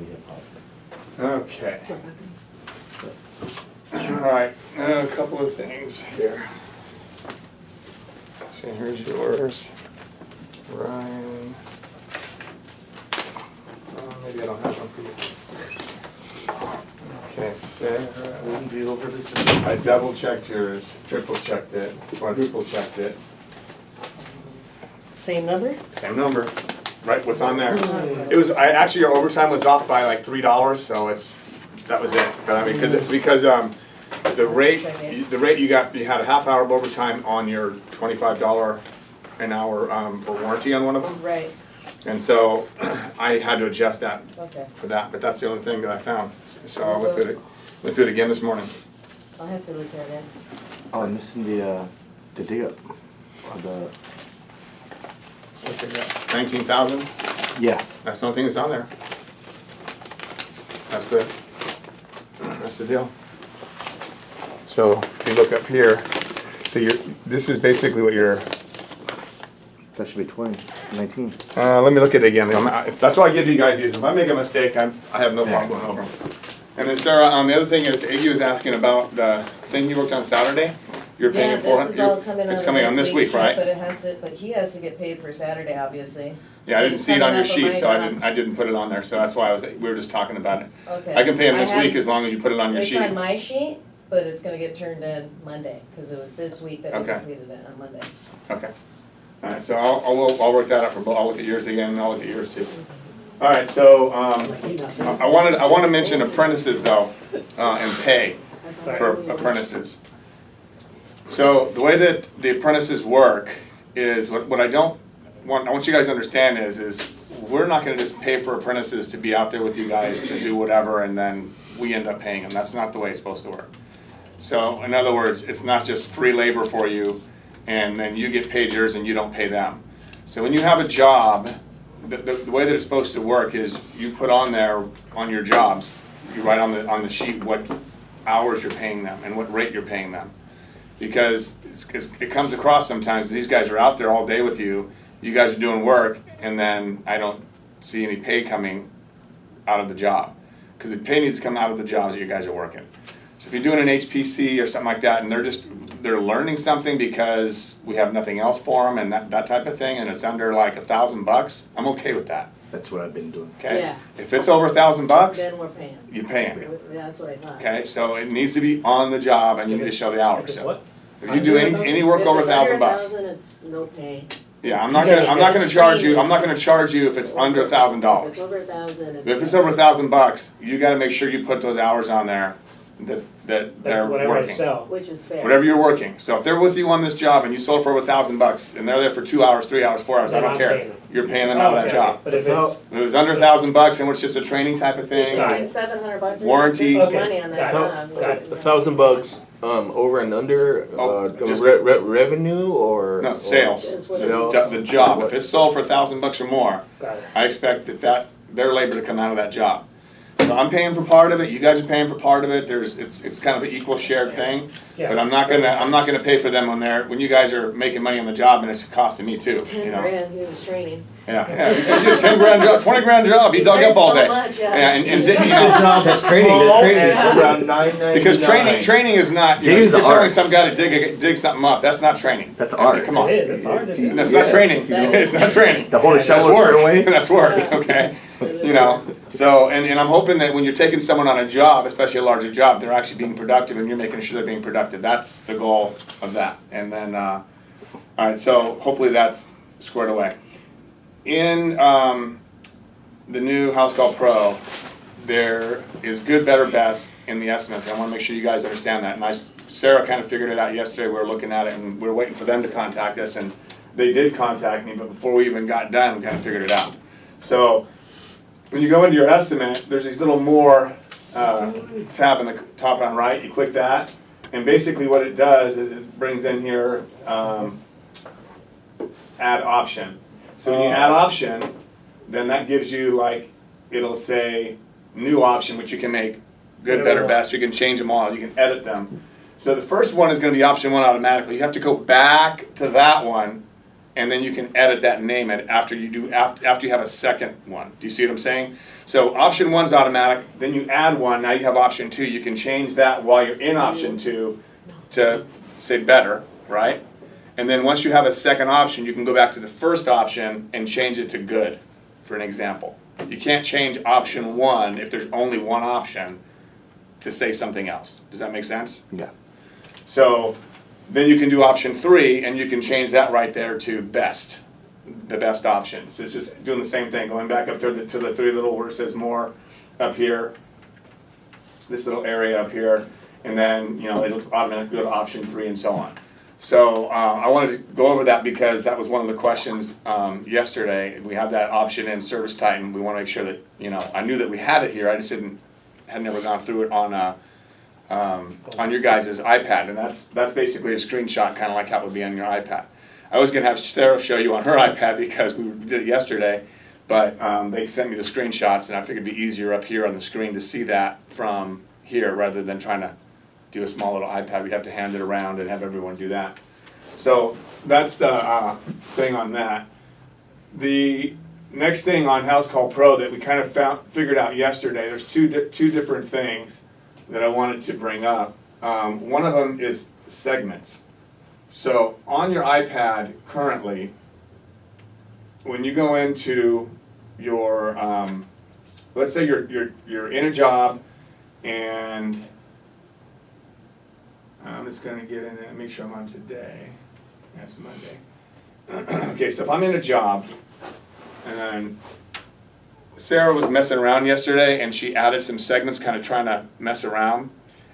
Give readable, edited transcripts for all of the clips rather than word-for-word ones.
we have policy. Okay. All right, a couple of things here. So here's yours, Ryan. Maybe I don't have one for you. Okay, Sarah. Wouldn't be overly I double checked yours, triple checked it, quadruple checked it. Same number? Same number, right, what's on there. It was, actually, your overtime was off by like $3, so that was it. But I mean, because the rate you got, you had a half hour of overtime on your $25 an hour for warranty on one of them. Right, And so I had to adjust that okay. for that, but that's the only thing that I found. So I went through it again this morning. I'll have to look at it. Oh, I'm missing the dig up. The, 19,000, yeah. that's the only thing that's on there. That's the deal. So if you look up here, so this is basically what you're. That should be 19. Let me look at it again. That's why I give you guys these. If I make a mistake, I have no problem going over them. And then Sarah, the other thing is, Iggy was asking about the thing he worked on Saturday. You're paying him Yeah, this is all $400. coming It's coming on this week, check, right? But he has to get paid for Saturday, obviously. Yeah, I didn't see it on your It's sheet, coming up so on my I didn't put it on there. So that's why we were just talking about it. Okay. I can pay him this have- week as long as you put it on your It's sheet. on my sheet, but it's gonna get turned in Monday, because it was this week that we Okay. completed it on Monday. Okay. All right, so I'll work that out for both. I'll look at yours again, and I'll look at yours too. All right, so I want to mention apprentices though, and pay for apprentices. So the way that the apprentices work is what I want you guys to understand is we're not going to just pay for apprentices to be out there with you guys to do whatever and then we end up paying them. That's not the way it's supposed to work. So in other words, it's not just free labor for you and then you get paid yours and you don't pay them. So when you have a job, the way that it's supposed to work is you put on there on your jobs, you write on the sheet what hours you're paying them and what rate you're paying them. Because it comes across sometimes these guys are out there all day with you, you guys are doing work, and then I don't see any pay coming out of the job. Because the pay needs to come out of the jobs that you guys are working. So if you're doing an HPC or something like that, and they're learning something because we have nothing else for them and that type of thing, and it's under like $1,000, I'm okay with that. That's what I've been doing. Okay. Yeah. If it's over $1,000, Then we're paying. you pay them. Yeah, that's what I thought. Okay. So it needs to be on the job, and you need to show the hours. So What? if you do any work over If it's under $1,000, it's no pay. yeah, I'm not gonna charge you. I'm not gonna charge you if it's under If it's $1,000. over 1,000, If it's over $1,000, you got to make sure you put those hours on there that they're Whatever I working. sell. which is fair. Whatever you're working. So if they're with you on this job and you sold for over $1,000 and they're there for 2 hours, 3 hours, 4 hours, I Then don't I'm care. paying them. You're paying them out of that Okay, job. But if it's, If it was under $1,000 and it's just a training type of thing, Right. It's $700. Warranty. Money on that Okay, job. got it. $1,000 over and under just- revenue or no, sales. Is what it Sales. The job. If it's sold for $1,000 or more, got it. I expect that their labor to come out of that job. So I'm paying for part of it. You guys are paying for part of it. It's kind of an equal shared thing. Yeah. But I'm not gonna pay for them when you guys are making money on the job and it's costing me too. 10 You know. grand, he was training. Yeah. You can get a 10 grand job, 20 grand job. He dug up all day. So much, Yeah, yeah. and you know. That's training, around $9.99. Because training is not, Digging is you're telling art. some guy to dig something up, that's not training. That's I mean, art. Come on. It is, it's hard to do. That's not training, it's not training. The whole That's shovel work, away. that's work, Yeah. okay? You know, so, and I'm hoping that when you're taking someone on a job, especially a larger job, they're actually being productive and you're making sure they're being productive. That's the goal of that. And then, all right, so hopefully that's squared away. In the new House Call Pro, there is good, better, best in the estimates. I want to make sure you guys understand that. And Sarah kind of figured it out yesterday. We were looking at it and we were waiting for them to contact us. And they did contact me, but before we even got done, we kind of figured it out. So when you go into your estimate, there's these little more tab in the top on right. You click that. And basically what it does is it brings in here add option. So when you add option, then that gives you like, it'll say new option, which you can make good, better, best. You can change them all. You can edit them. So the first one is going to be option 1 automatically. You have to go back to that one and then you can edit that name after you have a second one. Do you see what I'm saying? So option 1's automatic, then you add one, now you have option 2. You can change that while you're in option 2 to say better, right? And then once you have a second option, you can go back to the first option and change it to good, for an example. You can't change option 1 if there's only one option to say something else. Does that make sense? Yeah. So then you can do option 3 and you can change that right there to best, the best option. So it's just doing the same thing, going back up to the 3 little where it says more up here, this little area up here, and then it'll automatically go to option 3 and so on. So I wanted to go over that because that was one of the questions yesterday. We have that option in Service Titan. We want to make sure that I knew that we had it here. I just had never gone through it on your guys' iPad, and that's basically a screenshot, kind of like how it would be on your iPad. I was going to have Sarah show you on her iPad because we did it yesterday, but they sent me the screenshots, and I figured it'd be easier up here on the screen to see that from here rather than trying to do a small little iPad. We'd have to hand it around and have everyone do that. So that's the thing on that. The next thing on House Call Pro that we kind of figured out yesterday, there's two different things that I wanted to bring up. One of them is segments. So on your iPad currently, when you go into your, let's say you're in a job, and I'm just going to get in and make sure I'm on today. That's Monday. Okay, so if I'm in a job, and then Sarah was messing around yesterday, and she added some segments, kind of trying to mess around,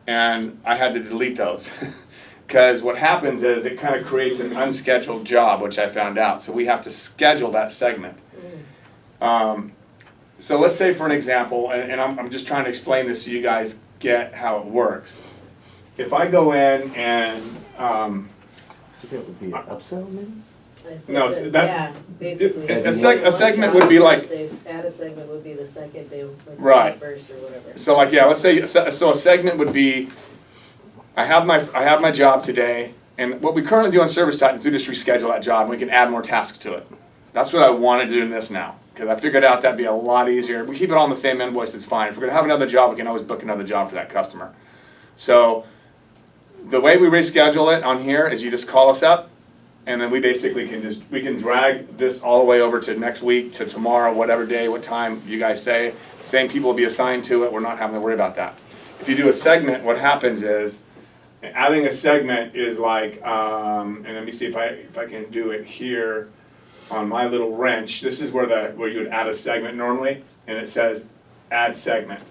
and I had to delete those. Because what happens is it kind of creates an unscheduled job, which I found out. So we have to schedule that segment. So let's say, for an example, and I'm just trying to explain this so you guys get how it works. If I go in and So that would be an upsell, maybe? No, Yeah, that's basically. a segment would be like, Add a segment would be the second day, like Right. first or whatever. so like, yeah, let's say, so a segment would be, I have my job today, and what we currently do on Service Titan is we just reschedule that job and we can add more tasks to it. That's what I want to do in this now, because I figured out that'd be a lot easier. We keep it all on the same invoice, it's fine. If we're going to have another job, we can always book another job for that customer. So the way we reschedule it on here is you just call us up, and then we basically can drag this all the way over to next week, to tomorrow, whatever day, what time you guys say. Same people will be assigned to it. We're not having to worry about that. If you do a segment, what happens is, adding a segment is like, and let me see if I can do it here on my little wrench. This is where you would add a segment normally, and it says add segment.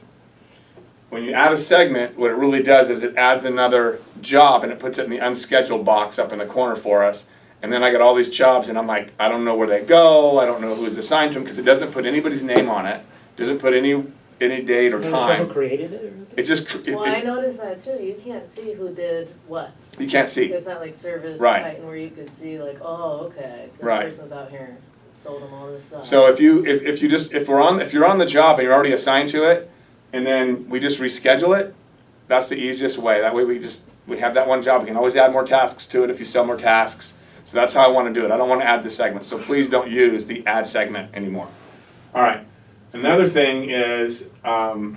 When you add a segment, what it really does is it adds another job, and it puts it in the unscheduled box up in the corner for us. And then I got all these jobs, and I'm like, I don't know where they go, I don't know who's assigned to them, because it doesn't put anybody's name on it, doesn't put any date or time. Who created it or anything? It just, Well, I noticed that too, you can't see who did what. you can't see. It's not like Service Right. Titan where you could see like, oh, okay, this Right. person's out here, sold them all this stuff. So if you're on the job and you're already assigned to it, and then we just reschedule it, that's the easiest way. That way we have that one job. We can always add more tasks to it if you sell more tasks. So that's how I want to do it. I don't want to add the segment. So please don't use the add segment anymore. All right. Another thing is that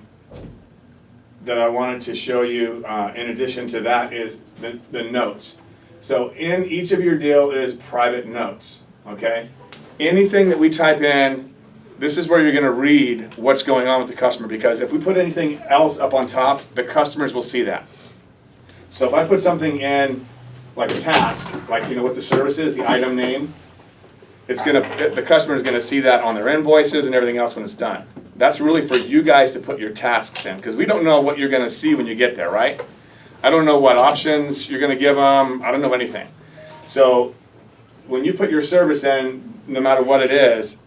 I wanted to show you in addition to that is the notes. So in each of your deal is private notes, okay? Anything that we type in, this is where you're going to read what's going on with the customer, because if we put anything else up on top, the customers will see that. So if I put something in like a task, like what the service is, the item name, the customer is going to see that on their invoices and everything else when it's done. That's really for you guys to put your tasks in, because we don't know what you're going to see when you get there, right? I don't know what options you're going to give them. I don't know anything. So when you put your service in, no matter what it is,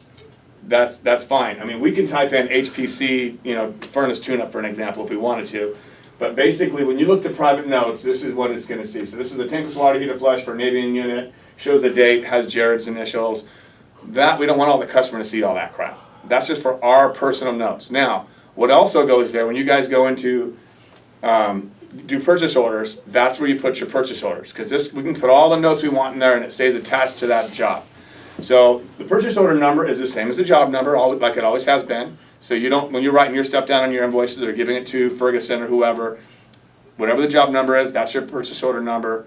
that's fine. I mean, we can type in HPC, furnace tune-up for an example if we wanted to. But basically, when you look to private notes, this is what it's going to see. So this is the tankless water heater flush for Navian unit. Shows the date, has Jared's initials. That, we don't want all the customer to see all that crap. That's just for our personal notes. Now, what also goes there, when you guys go into do purchase orders, that's where you put your purchase orders. Because we can put all the notes we want in there and it stays attached to that job. So the purchase order number is the same as the job number, like it always has been. So you don't, when you're writing your stuff down on your invoices or giving it to Ferguson or whoever, whatever the job number is, that's your purchase order number.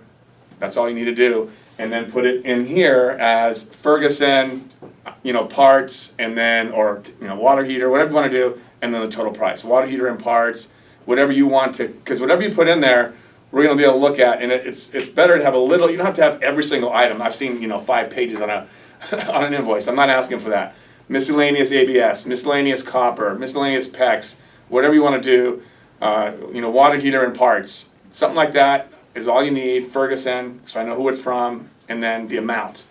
That's all you need to do. And then put it in here as Ferguson, parts, and then, or, water heater, whatever you want to do, and then the total price. Water heater and parts, whatever you want to, because whatever you put in there, we're going to be able to look at, and it's better to have a little, you don't have to have every single item. I've seen, 5 pages on a on an invoice. I'm not asking for that. Miscellaneous ABS, miscellaneous copper, miscellaneous PEX, whatever you want to do, water heater and parts. Something like that is all you need, Ferguson, so I know who it's from, and then the amount.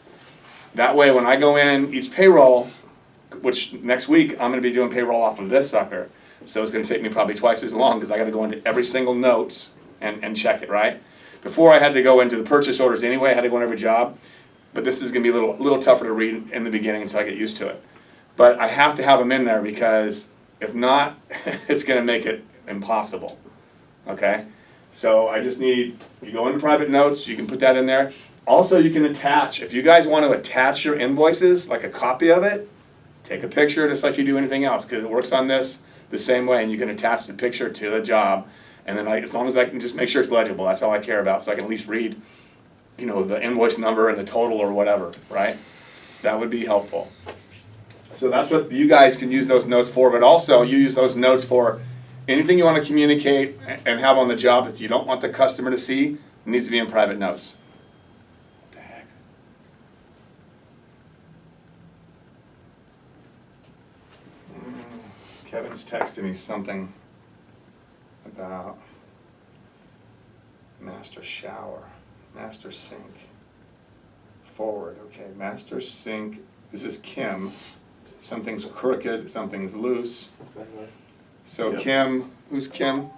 That way, when I go in each payroll, which next week I'm going to be doing payroll off of this sucker, so it's going to take me probably twice as long because I got to go into every single notes and check it, right? Before I had to go into the purchase orders anyway, I had to go on every job, but this is going to be a little tougher to read in the beginning until I get used to it. But I have to have them in there because if not, it's going to make it impossible, okay? So I just need, you go into private notes, you can put that in there. Also, you can attach, if you guys want to attach your invoices, like a copy of it, take a picture just like you do anything else, because it works on this the same way, and you can attach the picture to the job, and then as long as I can just make sure it's legible, that's all I care about, so I can at least read, the invoice number and the total or whatever, right? That would be helpful. So that's what you guys can use those notes for, but also you use those notes for anything you want to communicate and have on the job that you don't want the customer to see, needs to be in private notes. What the heck? Kevin's texting me something about master shower, master sink, forward, okay, master sink, this is Kim. Something's crooked, something's loose. So Yep. Kim, who's Kim?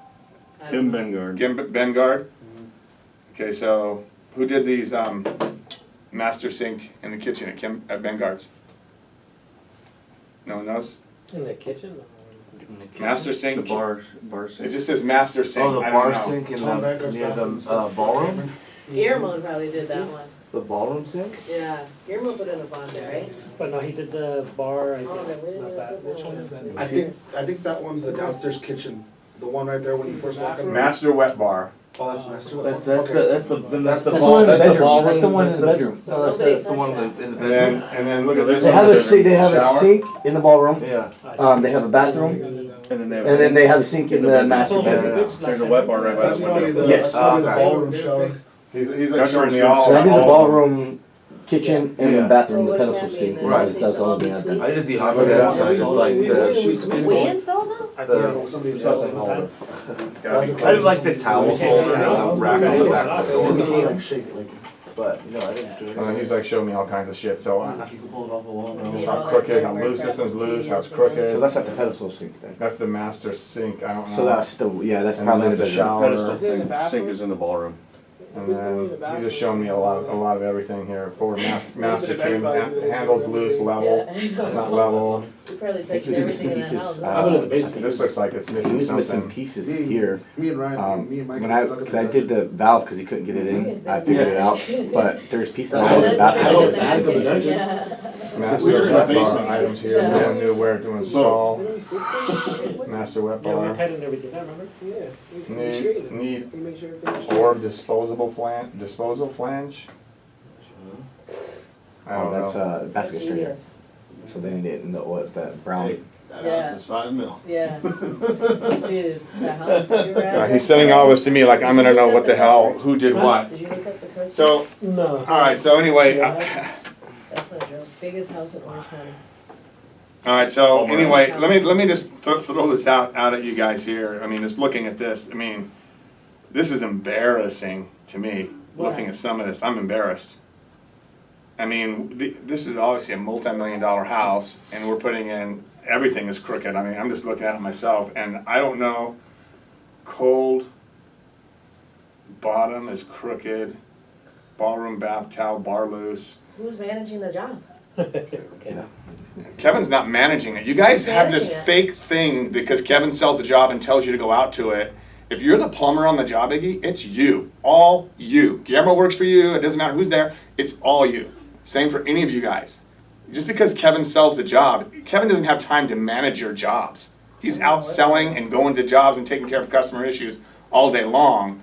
Kim Bengard. Kim Bengard? Okay, so who did these master sink in the kitchen at Bengard's? No one knows? In the kitchen? Master The sink? bar It sink. just says master sink, Oh, the I bar don't know. sink in Tom the, Becker's near the bathroom. ballroom? Guillermo probably did that one. The ballroom sink? Yeah, Guillermo put in a bond there, right? But no, he did the bar, I Oh, no, we think, didn't not even that. put Which that one one. is that? I think that one's the downstairs kitchen, the one right there when you first walk in. Master wet bar. Oh, that's master. That's Okay. the That's the ballroom, one in the that's the bedroom. ballroom, That's the one in the bedroom. No, that's Nobody the one touched in the And bedroom. then look at this. They have a sink, they have a Shower. sink in the ballroom, Yeah, they have a bathroom, and then they have. and then they have a sink in the master bedroom. There's a wet bar right by That's the probably window. the, Yes. that's probably the Okay. ballroom shower. He's like That's showing me where all. So that is a all- ballroom, kitchen, and Yeah. the bathroom, So the what does pedestal that sink, mean? Right. that's all they had I there. did the Look at opposite that. side, like the, We installed them? the, Somebody something All holder. Gotta be I did like the towel holder and rack on the back of the Let me door. see like shake like, But, no, I didn't do it. And then he's like showing me all kinds of shit, so you can pull it off the wall. just Yeah. how crooked, how loose this one's loose, how it's So crooked. that's at the pedestal sink then. That's the master sink, I don't know. So that's the, yeah, that's And probably that's the a bedroom. shower. Pedestal Is it in the thing, bathroom? sink is in the ballroom. And then he's just showing me a lot of everything here. Forward master came, handles loose, level, Yeah. not level. We probably I think touched he was everything in missing that house. pieces. huh? I've been in the I basement. This looks like it's He missing was missing something. pieces Me- here. Me and Ryan, me and Mike. When were I, stuck in cause the I did the valve, cause he couldn't get it in, I figured it out, Yeah. but there's pieces Oh, all over the That's bathroom. right, back of the that's- dungeon. yeah. Master We were in the wet bar basement. items here, no Yeah. one knew where to install. Master wet Yeah, we bar. tightened everything, I remember? Need orb disposal flange. I Oh, don't that's know. basket strainer, Genius. so they need it in the, what, that brown. That Yeah. house is $5 million. Yeah. Dude, the house you were at. He's sending all this to me like I'm gonna know what the hell, who did what. Did you look up the coast? So, No. alright, so anyway, That's not joke. Biggest house in Orange County. alright, so anyway, let me just throw this out at you guys here. I mean, just looking at this, I mean, this is embarrassing to me, looking at some of this, I'm embarrassed. I mean, this is obviously a multi-million-dollar house, and we're putting in, everything is crooked. I mean, I'm just looking at it myself, and I don't know, cold, bottom is crooked, ballroom bath towel, bar loose. Who's managing the job? Kevin's not managing it. You guys have this Managing it. fake thing because Kevin sells the job and tells you to go out to it. If you're the plumber on the job, Iggy, it's you, all you. Guillermo works for you, it doesn't matter who's there, it's all you. Same for any of you guys. just because Kevin sells the job, Kevin doesn't have time to manage your jobs. He's out selling and going to jobs and taking care of customer issues all day long.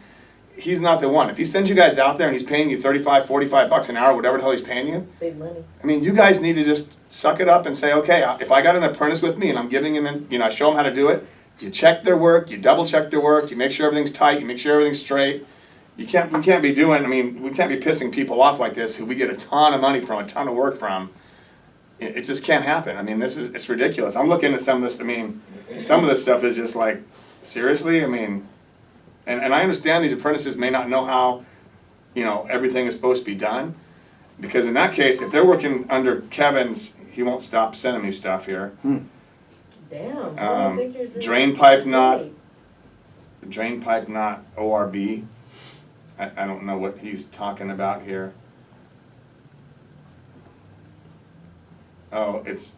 He's not the one. If he sends you guys out there and he's paying you $35, $45 an hour, whatever the hell he's paying you, Big money. I mean, you guys need to just suck it up and say, okay, if I got an apprentice with me and I'm giving him, I show him how to do it, you check their work, you double check their work, you make sure everything's tight, you make sure everything's straight. We can't be pissing people off like this who we get a ton of money from, a ton of work from. It just can't happen. I mean, it's ridiculous. I'm looking at some of this, some of this stuff is just like, seriously? I mean, and I understand these apprentices may not know how, everything is supposed to be done. Because in that case, if they're working under Kevin's, he won't stop sending me stuff here. Damn. How many pictures is Drain that? pipe not ORB. I don't know what he's talking about here. Oh, it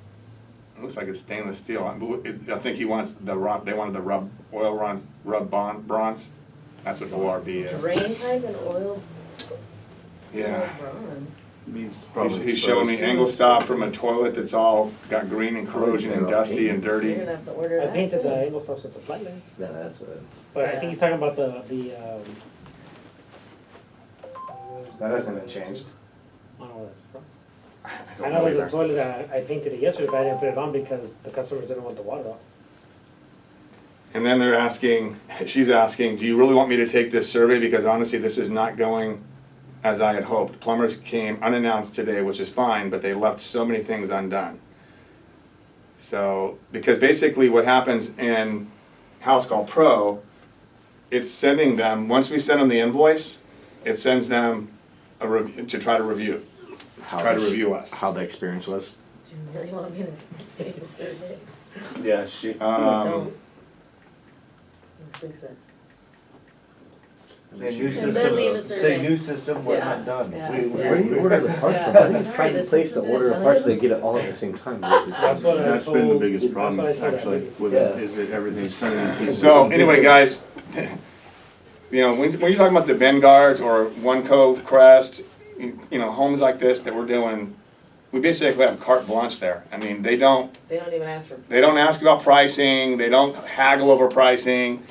looks like it's stainless steel. I think he wants they wanted the rub bronze. That's what ORB is. Drain pipe and oil. Yeah. Bronze. He's showing me angle stop from a toilet that's all got green and corrosion and dusty and You're dirty. gonna have to order I that painted the soon. angle stuff since the flat lines. Yeah, that's what. But I think he's talking about That hasn't been changed. I don't know where that's from. I know there's a toilet that I painted it yesterday, but I didn't put it on because the customers didn't want the water off. And then she's asking, do you really want me to take this survey? Because honestly, this is not going as I had hoped. Plumbers came unannounced today, which is fine, but they left so many things undone. So, because basically what happens in House Call Pro, it's sending them, once we send them the invoice, it sends them to try to review, us. How the experience was. Do you really want me to make a survey? Yeah, she. Don't. Fix it. Say new And then leave a system, survey. say new system, we're Yeah. not done. Yeah. Where do you order the parts Yeah. from? I think Sorry, find a this place to isn't order it. the parts, they get it all at the same time. That's what I That's told. been the biggest that's problem, what I told actually, that with Yeah. it, is that everything's turning into pieces. So anyway, guys, when you're talking about the Ben Guards or One Cove Crest, homes like this that we're doing, we basically have carte blanche there. I mean, they don't Even ask for. They don't ask about pricing, they don't haggle over pricing.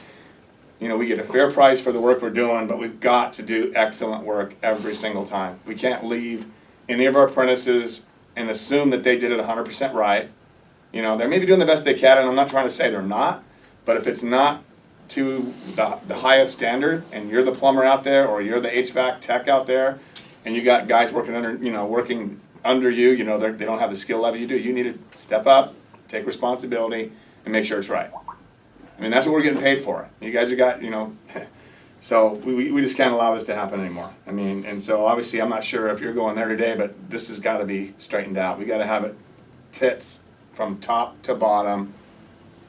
We get a fair price for the work we're doing, but we've got to do excellent work every single time. We can't leave any of our apprentices and assume that they did it 100% right. They may be doing the best they can, and I'm not trying to say they're not, but if it's not to the highest standard, and you're the plumber out there, or you're the HVAC tech out there, and you got guys working under you, they don't have the skill level you do, you need to step up, take responsibility, and make sure it's right. I mean, that's what we're getting paid for. You guys have got, so we just can't allow this to happen anymore. I mean, and so obviously I'm not sure if you're going there today, but this has got to be straightened out. We got to have it tits from top to bottom.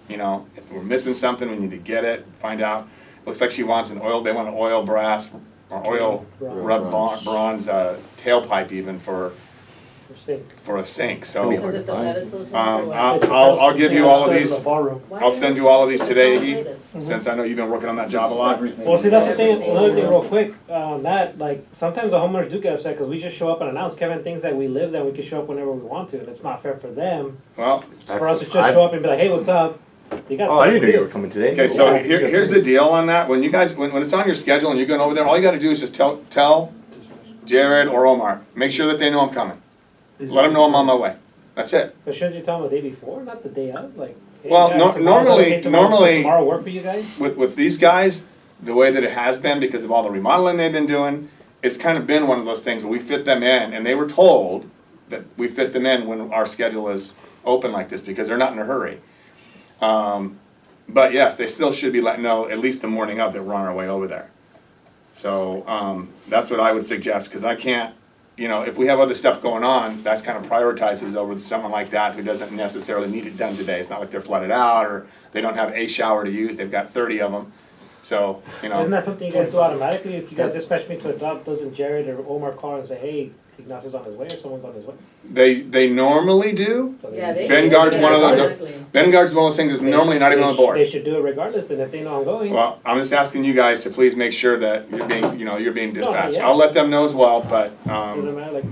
If we're missing something, we need to get it, find out. Looks like they want an oil brass or oil rub bronze tailpipe even for a sink. So Because it's a pedestal. I'll give you all of these. Ballroom. I'll send you all of these today, Iggy, since I know you've been working on that job a lot. Well, see, that's the thing, another thing real quick, sometimes the homeowners do get upset because we just show up and announce. Kevin thinks that we live there, we can show up whenever we want to, and it's not fair for them, Well, for us to just show up and be like, hey, what's up? You got Oh, I stuff didn't to know you do. were coming today. okay, so Yeah. here's the deal on that. When you guys, when it's on your schedule and you're going over there, all you gotta do is just tell Jared or Omar, make sure that they know I'm coming. Let them know I'm on my way. That's it. But shouldn't you tell them the day before, not the day of? Like, hey, Well, guys, no- tomorrow's normally- okay, tomorrow normally- work for you guys? With these guys, the way that it has been, because of all the remodeling they've been doing, it's kind of been one of those things where we fit them in, and they were told that we fit them in when our schedule is open like this, because they're not in a hurry. But yes, they still should be letting know at least the morning of that we're on our way over there. So that's what I would suggest, because I can't, if we have other stuff going on, that kind of prioritizes over someone like that who doesn't necessarily need it done today. It's not like they're flooded out, or they don't have a shower to use, they've got 30 of them. So, Isn't that something you guys do automatically? If you guys dispatch me to a dock, doesn't Jared or Omar call and say, hey, Ignacio's on his way, or someone's on his way? they normally do. So Yeah, they. Ben Guard's one of those, Exactly. Ben Guard's one of those things that's normally not even on the board. They should do it regardless, then if they know I'm going. Well, I'm just asking you guys to please make sure that you're being dispatched. yeah. I'll let them know as well, but, Doesn't matter, like,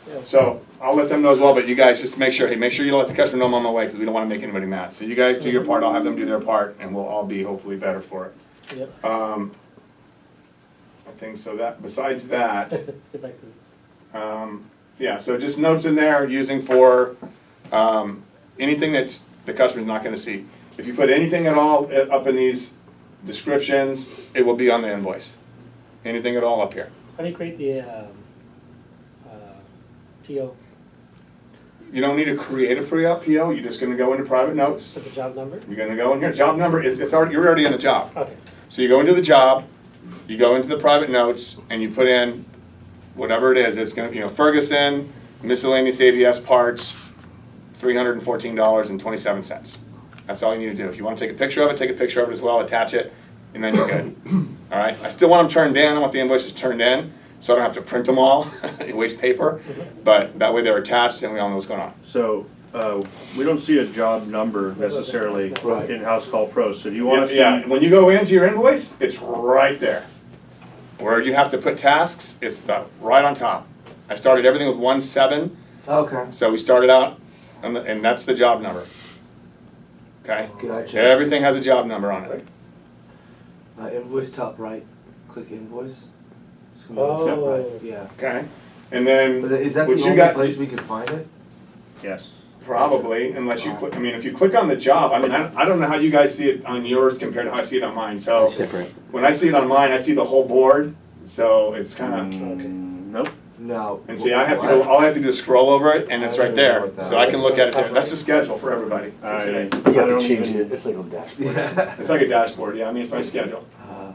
yeah. so, I'll let them know as well, but you guys just make sure you let the customer know I'm on my way, because we don't wanna make anybody mad. So you guys do your part, I'll have them do their part, and we'll all be hopefully better for it. Yep. I think so that, besides that, Get back to this. yeah, so just notes in there using for, anything that's, the customer's not gonna see. If you put anything at all up in these descriptions, it will be on the invoice. Anything at all up here. How do you create the PO? You don't need to create a PO, you're just gonna go into private notes. Put the job number? You're gonna go in here, job number is, you're already in the job. Okay. So you go into the job, you go into the private notes, and you put in whatever it is, it's gonna, Ferguson, miscellaneous ABS parts, $314.27. That's all you need to do. If you wanna take a picture of it, take a picture of it as well, attach it, and then you're good. All right, I still want them turned in, I want the invoices turned in, so I don't have to print them all, waste paper, but that way they're attached and we all know what's going on. So, we don't see a job number necessarily Right. in House Call Pro, so do you wanna see? Yeah, when you go into your invoice, it's right there. Where you have to put tasks, it's right on top. I started everything with 1-7, Okay. so we started out, and that's the job number. Okay? Gotcha. Everything has a job number on it. Invoice top right, click invoice. It's gonna Oh. be top right, yeah. Okay? And then, But is that what the you only got, place we can find it? Yes. probably, unless you click, if you click on the job, I don't know how you guys see it on yours compared to how I see it on mine, so. It's different. When I see it on mine, I see the whole board, so it's kinda. Nope. No. And see, all I have to do is scroll over it, and it's I right don't know there, what that so I can is. look at it there. That's the schedule for everybody for today. You have I to don't change even- it, it's like a dashboard. Yeah. It's like a dashboard, yeah, it's my schedule.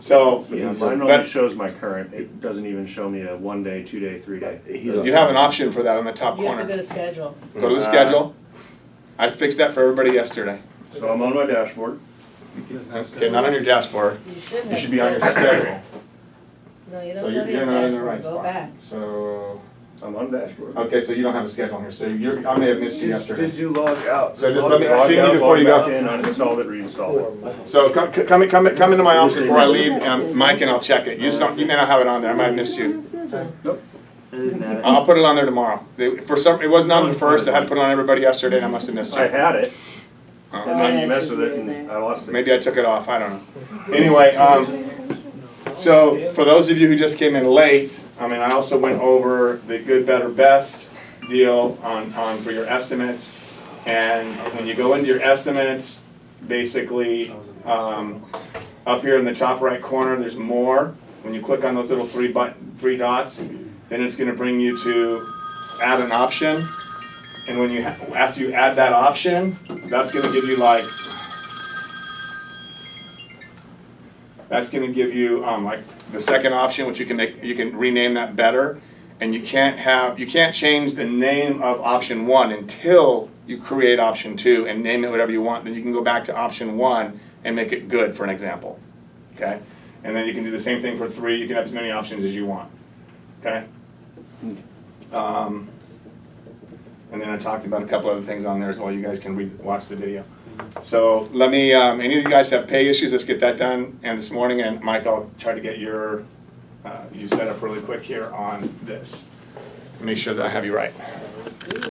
So, Yeah, He's mine but- only shows my current, it doesn't even show me a 1 day, 2 day, 3 day. He's you have an option for that on the top You have to corner. go to schedule. Go to the schedule. I fixed that for everybody yesterday. So I'm on my dashboard. Okay, not on your dashboard. You should have. You should be on your schedule. schedule. No, you So don't go to you're your not in the dashboard, right go spot. back. So, I'm on dashboard. okay, so you don't have a schedule on here, so I may have missed you yesterday. Did you log out? So just Log let me- out? see me before you go. Log back in, uninstalled it, reinstalled it. So come into my office before I leave, Mike, and I'll check it. You may not have it on there, I might have missed you. I didn't have it. I'll put it on there tomorrow. It wasn't on the first, I had to put it on everybody yesterday, and I must have missed I you. had it, Oh. and then you messed with it and I lost it. Maybe I took it off, I don't know. Anyway, so for those of you who just came in late, I also went over the good, better, best deal on for your estimates. And when you go into your estimates, basically, up here in the top right corner, there's more. When you click on those little three dots, then it's gonna bring you to add an option. And when after you add that option, that's gonna give you like, the second option, which you can rename that better. And you can't change the name of option 1 until you create option 2 and name it whatever you want. Then you can go back to option 1 and make it good, for an example, okay? And then you can do the same thing for 3, you can have as many options as you want, okay? And then I talked about a couple other things on there as well, you guys can watch the video. So let me, any of you guys have pay issues, let's get that done, and this morning, and Mike, I'll try to get you set up really quick here on this. Make sure that I have you right.